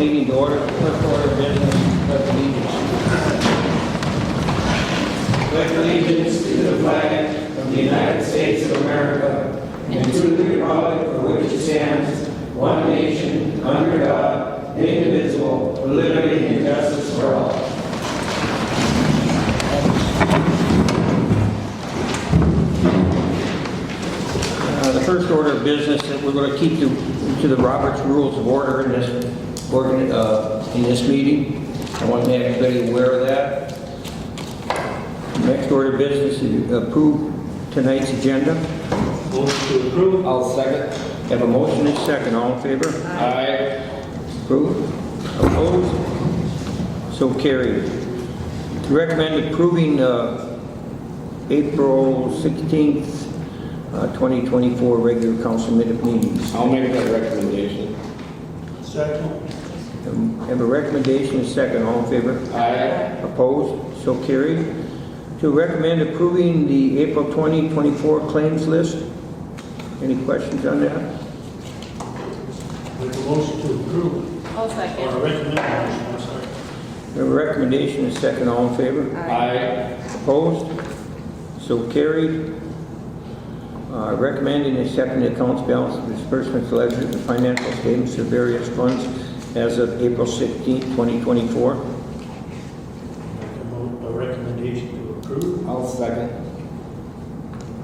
meeting to order. First order of business, pledge allegiance. Pledge allegiance to the flag of the United States of America and to the republic for which it stands, one nation, under God, indivisible, with liberty and justice for all. The first order of business that we're going to keep to the Robert's Rules of Order in this meeting. I want to make everybody aware of that. Next order of business is approve tonight's agenda. Motion to approve. I'll second. Have a motion and a second. All in favor? Aye. Approved? Opposed? So carried. To recommend approving April 16th, 2024 regular council minute meetings. I'll make that recommendation. Second. Have a recommendation and a second. All in favor? Aye. Opposed? So carried. To recommend approving the April 2024 claims list. Any questions on that? Make a motion to approve. I'll second. Or recommend a motion, I'm sorry. Have a recommendation and a second. All in favor? Aye. Opposed? So carried. Recommending accepting the accounts balance of disbursements ledger and financial statements of various funds as of April 16th, 2024. Make a recommendation to approve. I'll second.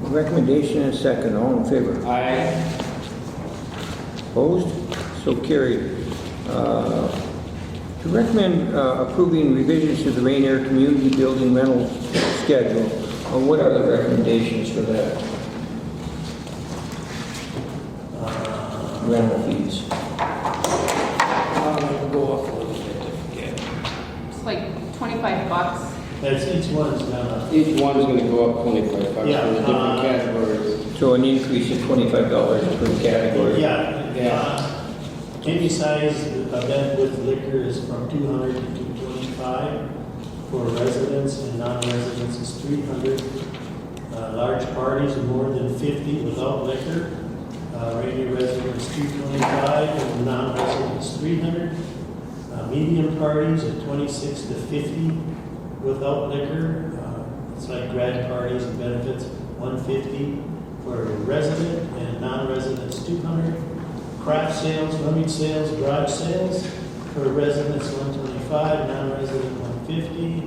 Recommendation and a second. All in favor? Aye. Opposed? So carried. To recommend approving revisions to the Ranier Community Building rental schedule. What are the recommendations for that? Rental fees. Go up a little bit to forget. It's like $25. That's each one's gonna. Each one's going to go up 25 bucks for the Yeah, different categories. So an increase of $25 per category. Yeah. Any size event with liquor is from 200 to 225. For residents and non-residents is 300. Large parties of more than 50 without liquor. Ranier residents 225 and non-residents 300. Medium parties at 26 to 50 without liquor. It's like grad parties and benefits 150 for resident and non-residents 200. Craft sales, rummage sales, garage sales for residents 125, non-resident 150.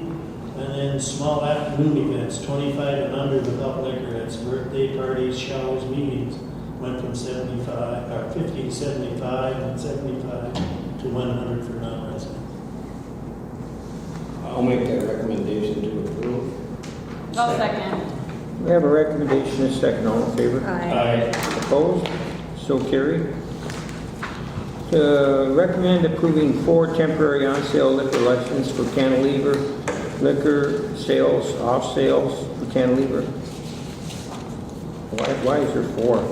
And then small afternoon events 25 and under without liquor. It's birthday parties, showers, meetings. Went from 75 or 50 to 75 and 75 to 100 for non-resident. I'll make that recommendation to approve. I'll second. We have a recommendation and a second. All in favor? Aye. Opposed? So carried. To recommend approving 4 temporary on-sale liquor licenses for Cantilever liquor sales, off sales for Cantilever. Why is there 4?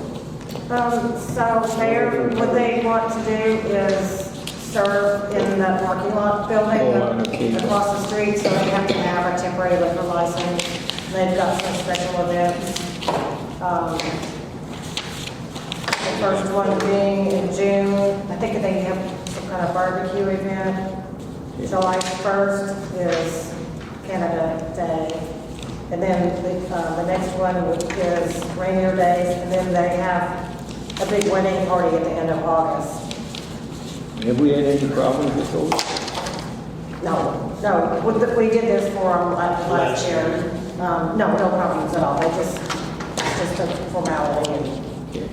So Mayor, what they want to do is serve in the parking lot building okay. across the street, so they have to have a temporary liquor license. They've got some special events. The first one being in June. I think they have some kind of barbecue event. July 1st is Canada Day. And then the next one is Ranier Days, and then they have a big wedding party at the end of August. Have we had any problems with those? No, we did this for them last year. No problems at all. They just a formality. Okay.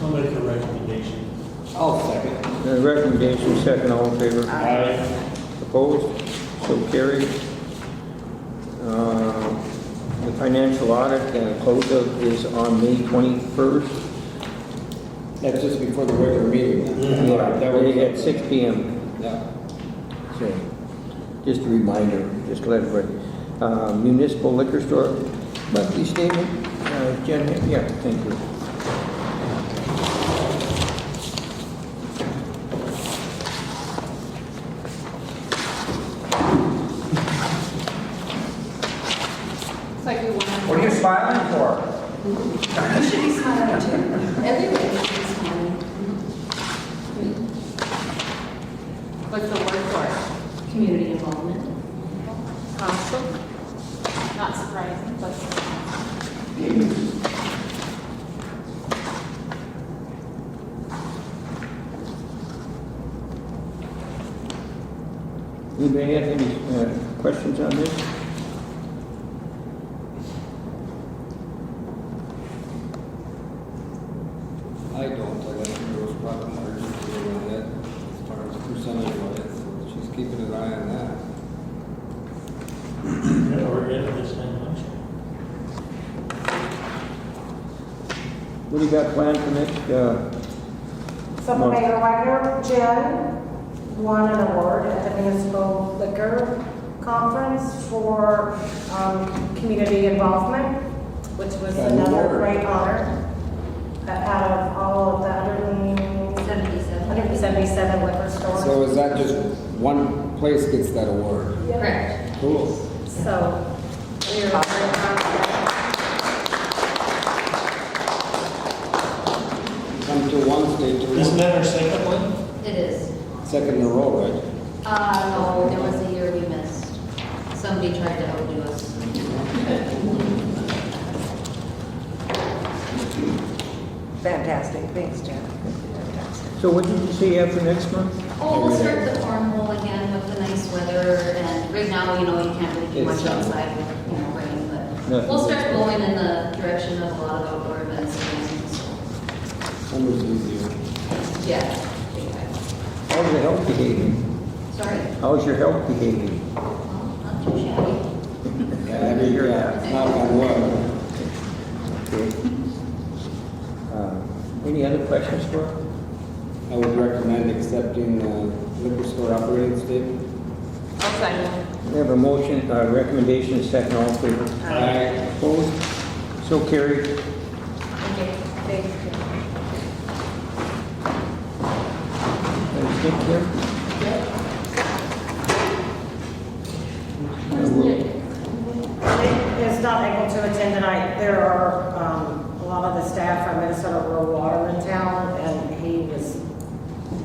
I'll make a recommendation. I'll second. Recommendation second. All in favor? Aye. Opposed? So carried. The financial audit close-up is on May 21st. That's just before the regular meeting. Yeah, That was at 6 p.m. Yeah. So, just a reminder, just to let everybody. Municipal liquor store monthly statement. Jen, yeah, thank you. It's like we want. What are you smiling for? You should be smiling too. Everybody should be smiling. What's the word for it? Community involvement. Awesome. Not surprising, but. Anybody have any questions on this? I don't, I like the girls' profit margins a little bit, as far as percentage of it, so she's keeping an eye on that. Yeah, we're ready for this time next year. What do you got planned for next, So Mayor Wagner, Jen won an award at the Municipal Liquor Conference for community involvement, which was An another award. great honor. Out of all of the 177 liquor stores. So is that just one place gets that award? Correct. Cool. So we are very proud of that. Come to one state to Isn't one, that our second one? It is. second in a row, right? No, there was a year we missed. Somebody tried to outdo us. Fantastic, thanks, Jen. Fantastic. so what did you say after next month? Oh, we'll start the cornhole again with the nice weather, and right now, you can't really do much It's summer. outside with, rain, but Nothing. we'll start going in the direction of a lot of outdoor events again, so, Summer's easier. yeah. big time. How's your health behaving? Sorry, How's your health behaving? well, not too shabby. Yeah, I hear that. Knock on wood. Okay. Any other questions for her? I would recommend accepting liquor store operating statement. I'll second. We have a motion, recommendation, second, all in favor. Aye. Opposed? So carried. Thanks, Jen. Thank you. Nick is not able to attend tonight. There are a lot of the staff from Minnesota Rural Water in town, and he was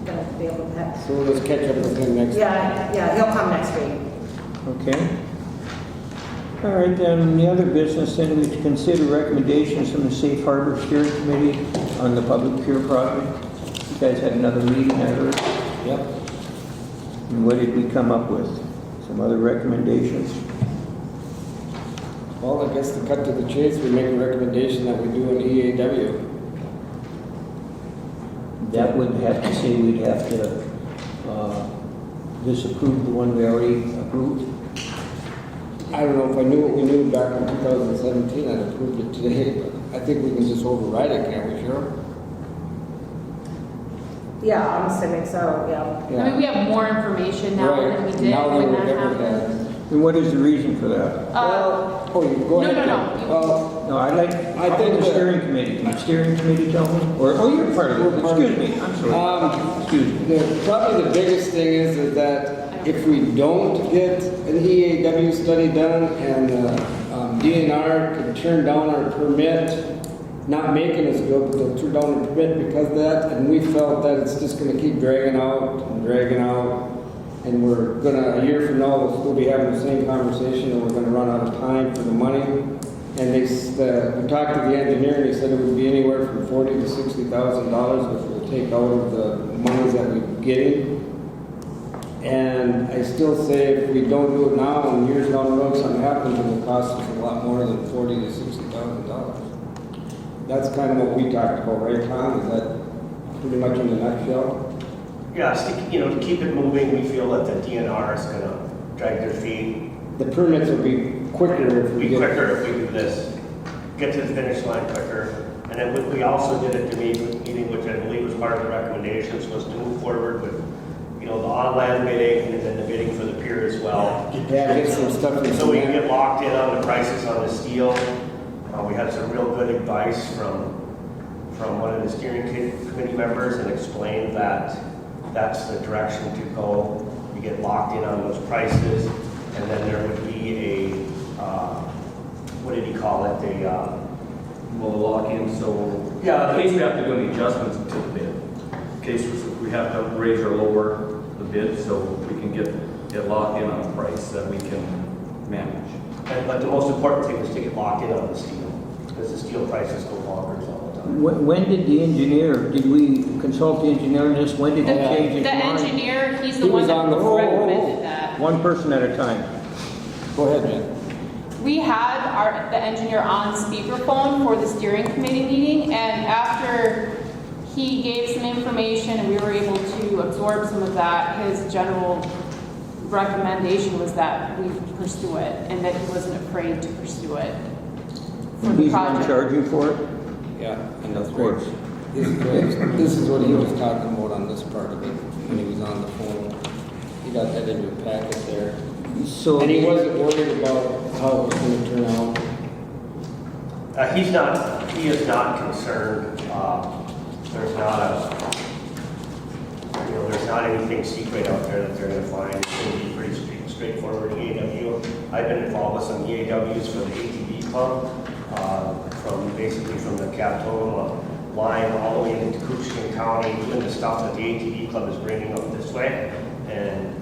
going to be able to have. So let's catch up with him next. Yeah, he'll come next week. Okay. All right, then, the other business, then, we consider recommendations from the Safe Harbor Steering Committee on the public pier project. You guys had another meeting, I heard. Yep. And what did we come up with? Some other recommendations? Well, I guess to cut to the chase, we make a recommendation that we do an EAW. That would have to say we'd have to disapprove the one we already approved. I don't know if I knew what we knew back in 2017, I'd approved it today, but I think we can just override it, can't we, Cheryl? Yeah, I'm assuming so, yeah. I mean, we have more information now than we did Now when than that we've ever happened. had. And what is the reason for that? Oh, you go no, ahead. no, no. Ken. Well, No, I'd like, I I think think the that- steering committee, can the steering committee tell me? Or, oh, you're part of We're it, part of excuse it. me, I'm sorry. Excuse me. probably the biggest thing is that if we don't get an EAW study done and DNR can turn down our permit, not making us go, but they'll turn down the permit because of that, and we felt that it's just gonna keep dragging out and dragging out. And we're gonna, a year from now, we'll still be having the same conversation, and we're gonna run out of time for the money. And we talked to the engineer, and he said it would be anywhere from $40,000 to $60,000, which we'll take out of the monies that we're getting. And I still say if we don't do it now, and years down the road, something happens, it will cost us a lot more than $40,000 to $60,000. That's kind of what we talked about, right, Tom? Is that pretty much in a nutshell? Yes, to keep it moving, we feel that the DNR is gonna drag their feet, The permits will be quicker if we be get. quicker if we do this, get to the finish line quicker. And then we also did it to meeting, which I believe was part of the recommendations, was to move forward with, the on-land bidding and then the bidding for the pier as well. Yeah, get some stuff. in So we can there. get locked in on the prices on the steel. We had some real good advice from one of the steering committee members and explained that that's the direction to go. You get locked in on those prices, and then there would be what did he call it? Well, the lock-in, so Yeah. in case we have to do any adjustments to the bid, in case we have to raise or lower the bid, so we can get it locked in on a price that we can manage. But the most important thing is to get locked in on the steel, because the steel prices go bonkers all the time. When did the engineer, did we consult the engineer on this? When did he change his The mind? engineer, he's He the one was that on the phone. recommended that. One person at a time. Go ahead, man. We had the engineer on speakerphone for the steering committee meeting, and after he gave some information and we were able to absorb some of that, his general recommendation was that we pursue it and that he wasn't afraid to pursue it for the He's not project. charging for it? Yeah, and Of course. This is what he was talking about on this part of it, when he was on the phone. He got that in your packet there. So And he wasn't worried about how it was gonna turn out. He is not concerned. There's not anything secret out there that they're gonna find. It's gonna be pretty straightforward EAW. I've been involved with some EAWs for the ATV club, from the Capitol line all the way into Coochkin County, doing the stuff that the ATV club is bringing up this way. And,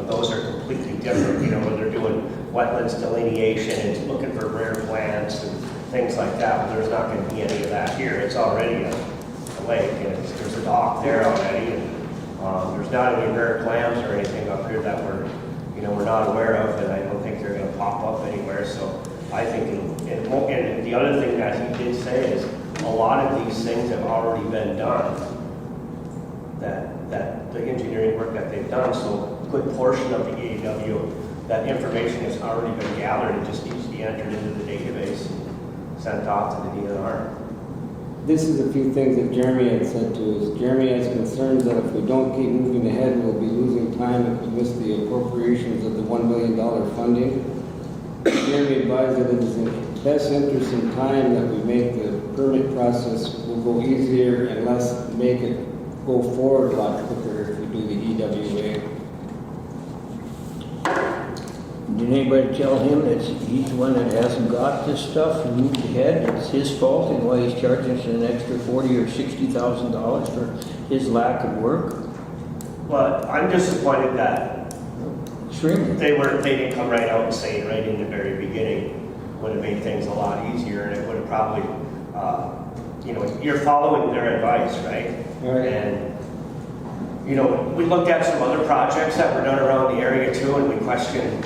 those are completely different, when they're doing wetlands delineation and looking for rare plants and things like that. But there's not going to be any of that here. It's already a lake, and there's a dock there already. And there's not any rare clams or anything up here that we're not aware of, and I don't think they're going to pop up anywhere. So I think, and the other thing that he did say is a lot of these things have already been done. That the engineering work that they've done, so a good portion of the EAW, that information has already been gathered. It just needs to be entered into the database and sent off to the DNR. This is a few things that Jeremy had said to us. Jeremy has concerns that if we don't keep moving ahead, we'll be losing time if we miss the appropriations of the $1 million funding. Jeremy advised that it is in best interest in time that we make the permit process will go easier and less make it go forward a lot quicker if we do the EWA. Did anybody tell him that he's the one that hasn't got this stuff and moved ahead? It's his fault and why he's charging us an extra $40,000 or $60,000 for his lack of work? But I'm disappointed that Extremely. they didn't come right out and say it right in the very beginning. Would have made things a lot easier, and it would have probably, you're following their advice, right? Right. And, we looked at some other projects that were done around the area too, and we questioned,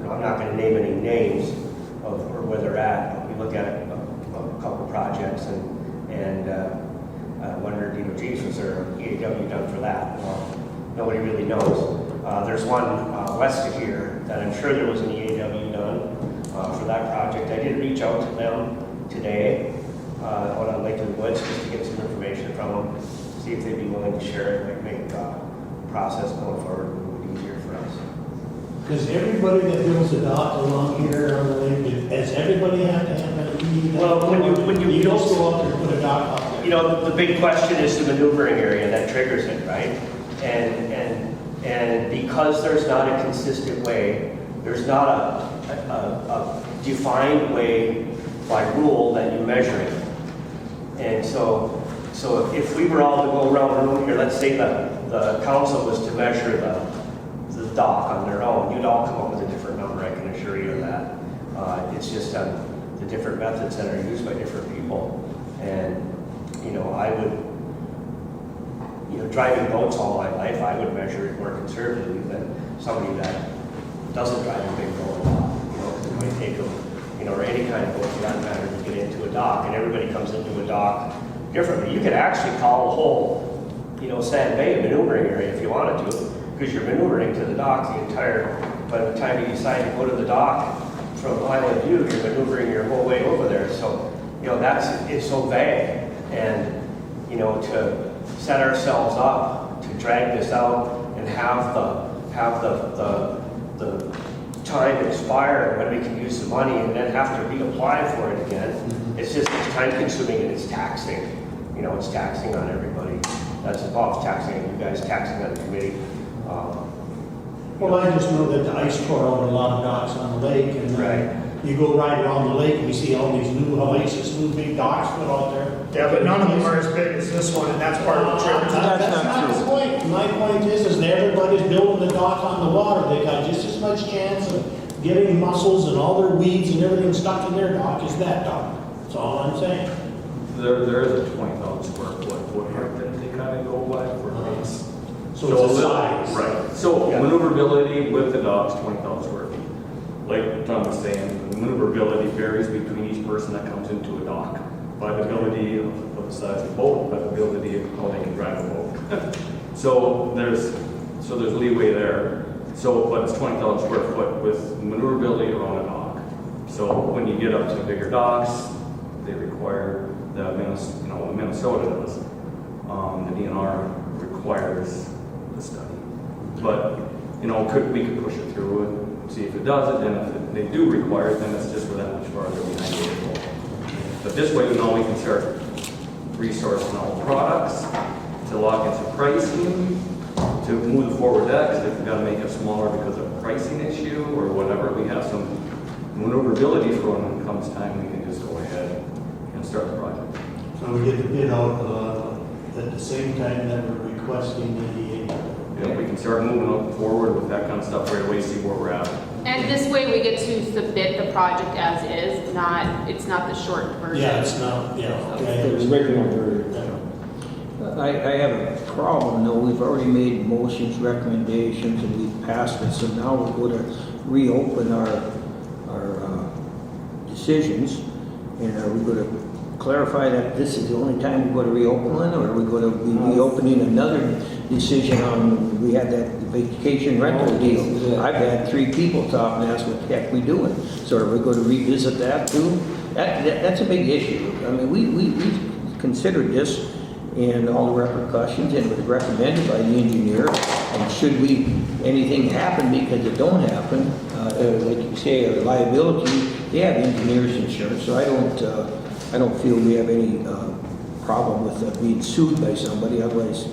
I'm not going to name any names or where they're at. But we looked at a couple projects and wondered, geez, was there an EAW done for that? Well, nobody really knows. There's one west of here that I'm sure there was an EAW done for that project. I did reach out to them today out on Lake of the Woods just to get some information from them, see if they'd be willing to share it, make the process going forward a little bit easier for us. Does everybody that builds a dock along here on the lake, does everybody have to have an EAW? Well, when you You build- just go up there and put a dock up there? The big question is the maneuvering area that triggers it, right? And because there's not a consistent way, there's not a defined way by rule that you measure it. And so if we were all to go around the room here, let's say the council was to measure the dock on their own, you'd all come up with a different number, I can assure you of that. It's just the different methods that are used by different people. And, I would, driving boats all my life, I would measure it more conservatively than somebody that doesn't drive a big boat a lot, because it might take them, or any kind of boat for that matter, to get into a dock, and everybody comes into a dock differently. You could actually call the whole, Sand Bay a maneuvering area if you wanted to, because you're maneuvering to the dock by the time you decide to go to the dock from Island View, you're maneuvering your whole way over there. So, it's so vague. And, to set ourselves up to drag this out and have the time expire when we can use the money and then have to reapply for it again, it's time consuming and it's taxing. It's taxing on everybody that's involved, taxing on you guys, taxing on the committee. Well, I just know that the ice tore out a lot of docks on the lake, and Right. you go right around the lake and you see all these new Oasis, new big docks put out there. Yeah, but none of them are as big as this one, and that's part of the trip. That's not the point. My point is that everybody's building the dock on the water. They got just as much chance of getting mussels and all their weeds and everything stuck in their dock as that dock. That's all I'm saying. There is a 20,000 square foot footprint that they kind of go by for base. So it's a size. Right. So maneuverability with the docks, 20,000 square feet. Like Tom was saying, the maneuverability varies between each person that comes into a dock. By the ability of the size of the boat, by the ability of how they can drive a boat. so there's leeway there. So, but it's 20,000 square foot with maneuverability around a dock. So when you get up to bigger docks, they require Minnesota does. The DNR requires the study. But we could push it through and see if it does it. And if they do require it, then it's just for that much farther behind the goal. But this way, we can start resourcing all products to lock in some pricing to move forward that. Because if we've got to make it smaller because of a pricing issue or whatever, we have some maneuverability for when it comes time. We can just go ahead and start the project. So we get the bid out at the same time that we're requesting the EA. Yeah, we can start moving forward with that kind of stuff right away, see where we're at. And this way we get to submit the project as is, it's not the short version. Yeah, it's not, okay. The original version. I have a problem, though. We've already made motions, recommendations, and we've passed it, so now we're going to reopen our decisions. And are we going to clarify that this is the only time we're going to reopen one, or are we going to be reopening another decision on, we had that vacation rental deal? I've had 3 people talk and ask what the heck we doing. So are we going to revisit that too? That's a big issue. I mean, we considered this and all the repercussions, and it was recommended by the engineer. And should anything happen, because it don't happen, like you say, liability, they have engineer's insurance, so I don't feel we have any problem with being sued by somebody. Otherwise,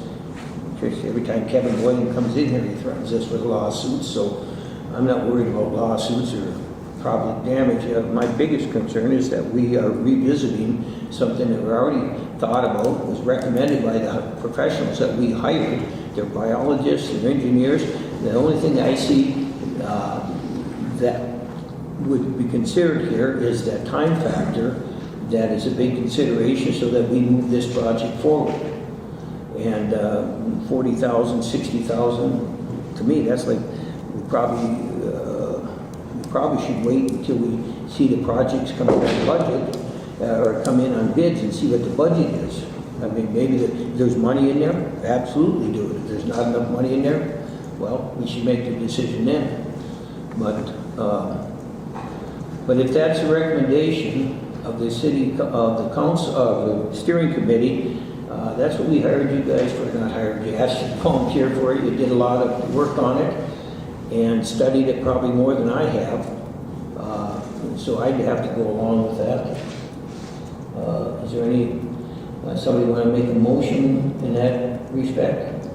every time Kevin Boyden comes in here, he threatens us with lawsuits. So I'm not worried about lawsuits or property damage. My biggest concern is that we are revisiting something that we already thought about, was recommended by the professionals that we hired. They're biologists and engineers. The only thing I see that would be considered here is that time factor. That is a big consideration so that we move this project forward. And 40,000, 60,000, to me, that's like, we probably should wait until we see the projects come in on budget, or come in on bids and see what the budget is. I mean, maybe there's money in there, absolutely do it. If there's not enough money in there, well, we should make the decision then. But if that's a recommendation of the city, of the council, of the steering committee, that's what we hired you guys for. Not hired you, asked you to volunteer for it. You did a lot of work on it and studied it probably more than I have. So I'd have to go along with that. Is there somebody want to make a motion in that respect?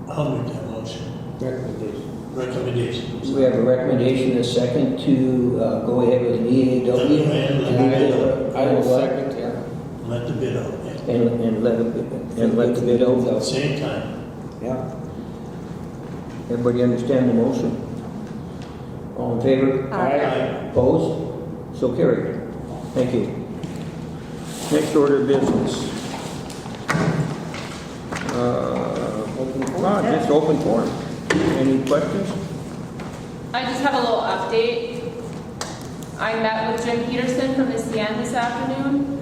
I'll make that motion. Recommendation. We have a recommendation, a second, to go ahead with an EAW. I will second, yeah. Let the bid out. Yeah. And let the bid At out. the same time. Yeah. Everybody understand the motion? All in favor? Aye. Opposed? So carried. Thank you. Next order of business. Just open forum. Any questions? I just have a little update. I met with Jim Peterson from the CN this afternoon.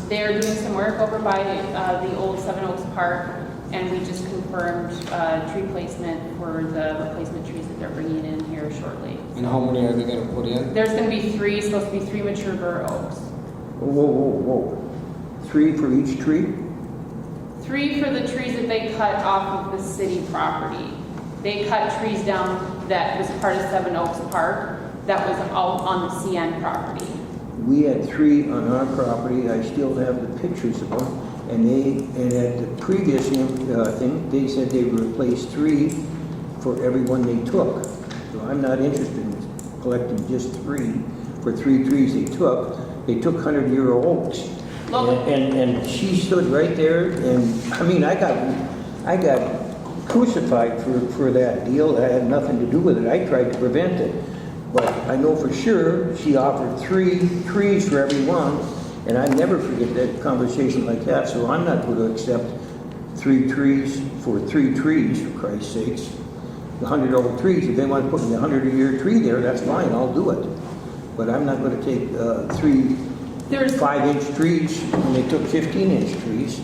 They're doing some work over by the old Seven Oaks Park, and we just confirmed tree placement for the replacement trees that they're bringing in here shortly. And how many are they going to put in? There's going to be supposed to be three mature bur oaks. Whoa. 3 for each tree? 3 for the trees that they cut off of the city property. They cut trees down that was part of Seven Oaks Park that was all on the CN property. We had 3 on our property. I still have the pictures of them. And at the previous thing, they said they would replace 3 for every one they took. So I'm not interested in collecting just 3 for 3 trees they took 100-year oaks. Look. And she stood right there, and, I mean, I got crucified for that deal. That had nothing to do with it. I tried to prevent it. But I know for sure she offered 3 trees for every one, and I never forget that conversation like that, so I'm not going to accept 3 trees for 3 trees, for Christ's sakes. 100-old trees. If they want to put me a 100-year tree there, that's fine, I'll do it. But I'm not going to take 3 5-inch trees when they took 15-inch trees.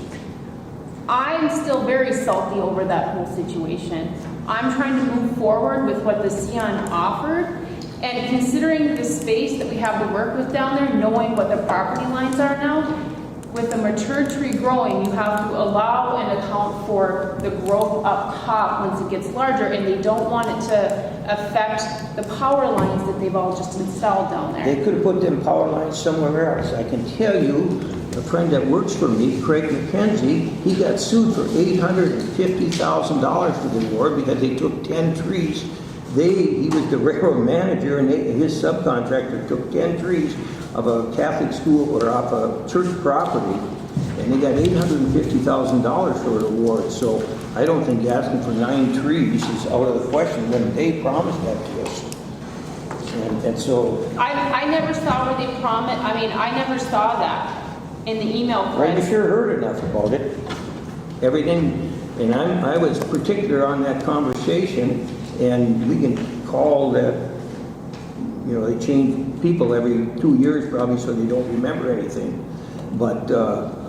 I'm still very salty over that whole situation. I'm trying to move forward with what the Sion offered, and considering the space that we have to work with down there, knowing what the property lines are now, with a mature tree growing, you have to allow and account for the growth up top once it gets larger, and they don't want it to affect the power lines that they've all just installed down there. They could have put them power lines somewhere else. I can tell you, a friend that works for me, Craig McKenzie, he got sued for $850,000 for the award because they took 10 trees. He was the railroad manager, and his subcontractor took 10 trees of a Catholic school or off a church property, and they got $850,000 for the award. So I don't think asking for 9 trees is out of the question when they promised that to us. And so I never saw where they promised. I mean, I never saw that in the email I thread. sure heard enough about it. Everything, and I was particular on that conversation, and we can call that, you know, they change people every 2 years probably so they don't remember anything. But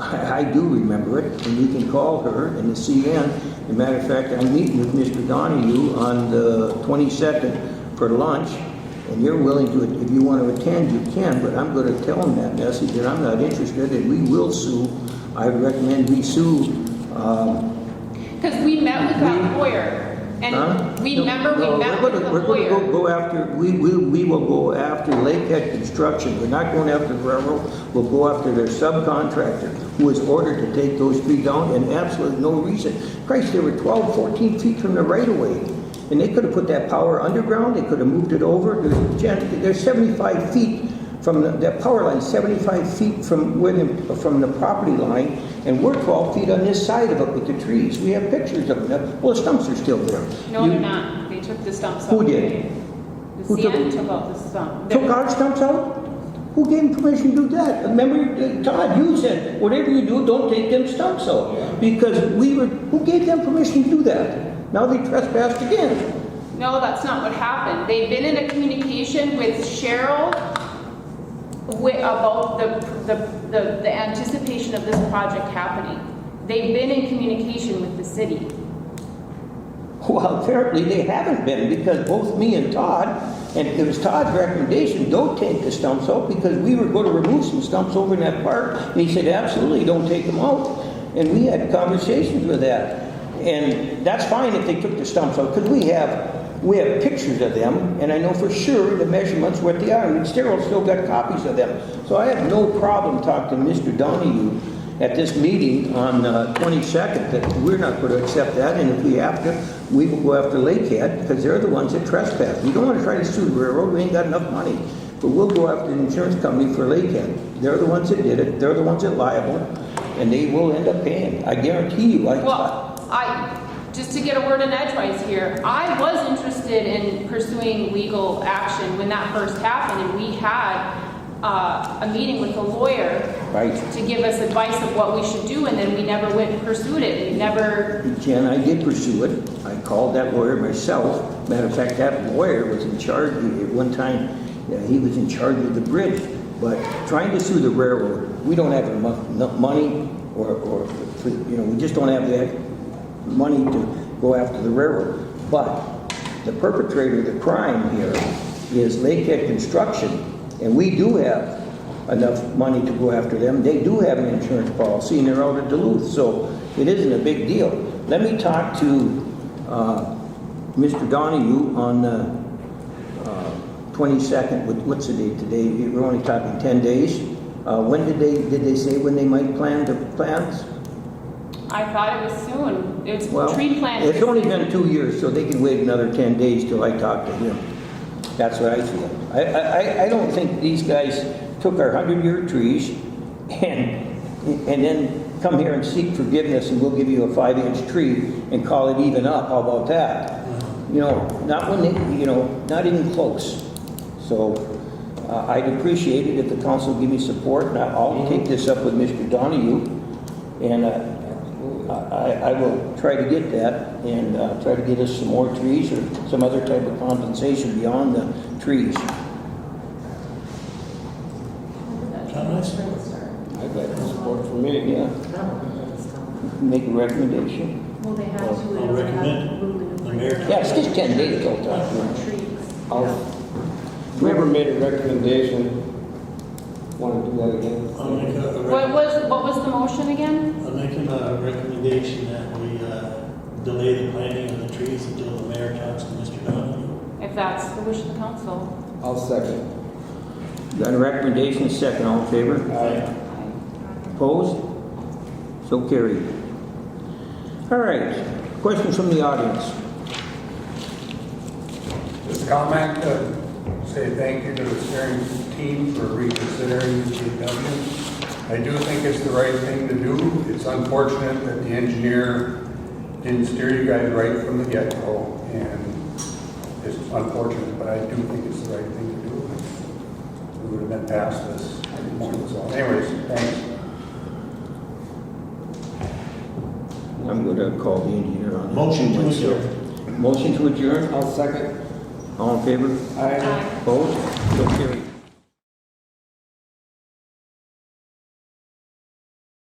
I do remember it, and you can call her and the CN. As a matter of fact, I'm meeting with Mr. Donahue on the 22nd for lunch, and you're willing to, if you want to attend, you can, but I'm going to tell him that message, that I'm not interested, and we will sue. I recommend we sue. Because we met with that lawyer, and we met with the lawyer. We're going to go after, we will go after Lakehead Construction. We're not going after the railroad. We'll go after their subcontractor, who was ordered to take those trees down, and absolutely no reason. Christ, they were 12, 14 feet from the right-of-way. And they could have put that power underground. They could have moved it over. There's 75 feet from that power line, 75 feet from from the property line, and we're 12 feet on this side of it with the trees. We have pictures of them. Well, the stumps are still there. No, they're not. They took the stumps out. Who did? The Who CN took out the stump. Took our stumps out? Who gave them permission to do that? Remember, Todd, you said, whatever you do, don't take them stumps out. Because who gave them permission to do that? Now they trespassed again. No, that's not what happened. They've been in a communication with Cheryl about the anticipation of this project happening. They've been in communication with the city. Well, apparently they haven't been, because both me and Todd, and it was Todd's recommendation, don't take the stumps out, because we were going to remove some stumps over in that park, and he said, absolutely, don't take them out. And we had conversations with that. And that's fine if they took the stumps out, because we have pictures of them, and I know for sure the measurements what they are. I mean, Steryl's still got copies of them. So I have no problem talking to Mr. Donahue at this meeting on 22nd that we're not going to accept that, and if we have to, we will go after Lakehead, because they're the ones that trespass. We don't want to try to sue the railroad. We ain't got enough money. But we'll go after the insurance company for Lakehead. They're the ones that did it. They're the ones that liable, and they will end up paying. I guarantee you. Just to get a word in edgewise here, I was interested in pursuing legal action when that first happened, and we had a meeting with a lawyer to give us advice of what we should do, and then we never went and pursued it. We never... Jen, I did pursue it. I called that lawyer myself. Matter of fact, that lawyer was in charge at one time. He was in charge of the bridge. But trying to sue the railroad, we don't have enough money, or we just don't have the money to go after the railroad. But the perpetrator of the crime here is Lakehead Construction, and we do have enough money to go after them. They do have an insurance policy, and they're out of Duluth, so it isn't a big deal. Let me talk to Mr. Donahue on the 22nd. What's the date today? We're only talking 10 days. When did they say when they might plan the plans? I thought it was soon. It's Well, tree planting. it's only been 2 years, so they can wait another 10 days till I talk to him. That's what I feel. I don't think these guys took our 100-year trees and then come here and seek forgiveness and we'll give you a 5-inch tree and call it even up. How about that? You know, not when they, you know, not even close. So I'd appreciate it if the council give me support, and I'll take this up with Mr. Donahue, and I will try to get that and try to get us some more trees or some other type of compensation beyond the trees. Comments? I'd like the support for me. Yeah, make a recommendation. Well, they had I'll recommend the mayor. Yeah, it's just 10 days, I'll talk to them. I'll- Whoever made a recommendation, want to do that again? I'll make a What was the motion again? I'm making a recommendation that we delay the planting of the trees until the mayor talks to Mr. Donahue. If that's the wish of the council. I'll second. Got a recommendation, second, all in favor? Aye. Opposed? So carried. All right, questions from the audience? Just comment, say thank you to the steering team for reconsidering the GW. I do think it's the right thing to do. It's unfortunate that the engineer didn't steer you guys right from the get-go, and it's unfortunate, but I do think it's the right thing to do. We would have been past this at the point. So anyways, thanks. I'm going to call the engineer on that. Motion to adjourn. Motion to adjourn, I'll second. all in favor? Aye. Opposed? So carried.